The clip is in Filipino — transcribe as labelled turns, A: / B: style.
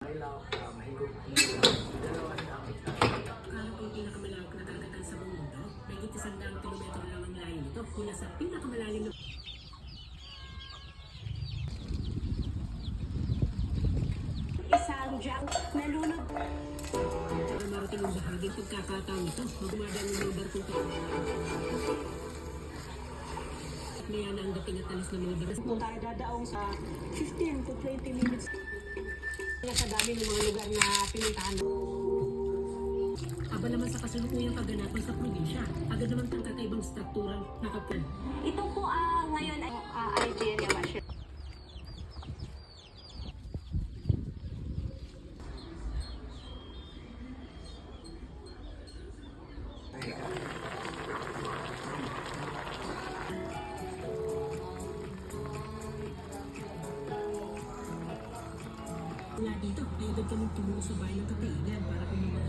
A: Akala ko yung pinakamalawak na karagatan sa buong mundo. May 100 kilometro lang ang layo nito mula sa pinakamalalim na...
B: Isang junk nalunod.
A: Para marating ang bahaging pagkakataon nito, magmadang ng mga barkong ito. At maya na ang dating at alis ng mga baras.
B: Kung tayo dadaong sa 15 to 20 minutes.
A: Sa dami ng mga lugar na pinuntahan. Aba naman sa kasalukuyang kaganapan sa probinsya, agad naman ang kakaibang strukturang nakapal.
B: Ito po ngayon ay Algeria Bashir.
A: Mula dito, ay agad kaming tumungo sa bayan ng Kapaigan para kumuha